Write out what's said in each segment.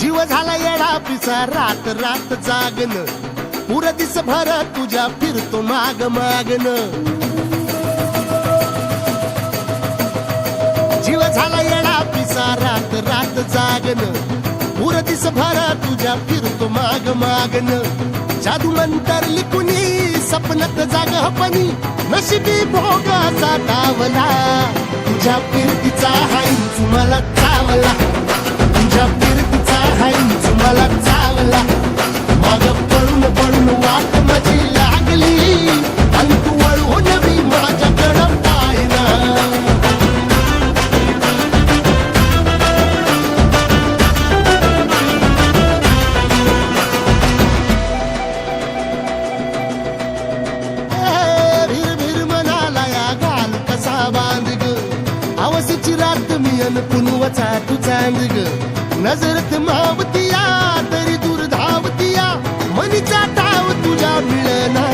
जीव झाला येडा पिसा रात रात जागन पुर दिस भर तुझ्या फिरतो माग मागन जीव झाला येडा पिसा रात रात जागन पुर दिस भर तुझ्या फिरतो माग मागन जादू मंतर लिकुनी सपनात जाग हपनी नशिबी भोगाचा डावला तुझ्या फिरतीचा हाईच मला चावला तुझ्या फिरतीचा हाईच मला चावला माग पळून पळून वाट माझी लागली आणि तू वळून मी माझ्याकडं पाहिना भीर भीर मनाला या घाल कसा बांध ग आवसीची रात मी अन पुनवचा तू चांद ग नजरत मावतिया तरी दूर धावतिया मनीचा ताव तुझ्या मिळना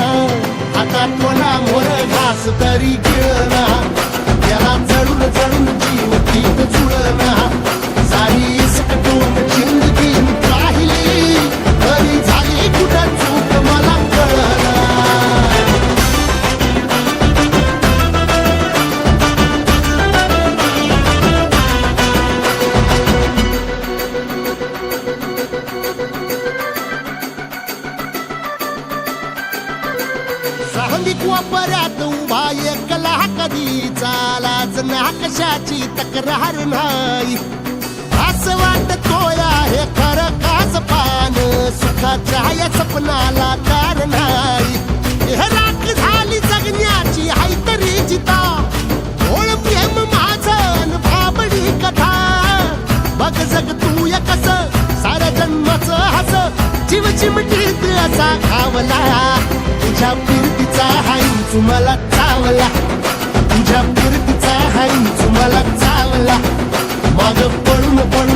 आता तोला मोर घास तरी गिळना त्याला चढून चढून जीव तीत जुळना सारी सकटून जिंदगी पाहिली तरी झाली कुठं चूक मला कळना सांगिक वापऱ्यात उभा एकला कधी चालाच ना कशाची तक्रार नाही असं वाटतोय हे खरं काच पान सुखाच्या या सपनाला कार नाही हे राख झाली जगण्याची हाय तरी जिता ओळ प्रेम माझं भाबडी कथा बघ जग तू या कस साऱ्या जन्माचं हस जीव चिमटीत असा खावला तुझ्या फिरतीचा हाईच मला चावला तुझ्या फिरतीचा हाईच मला चावला माग पळून पळून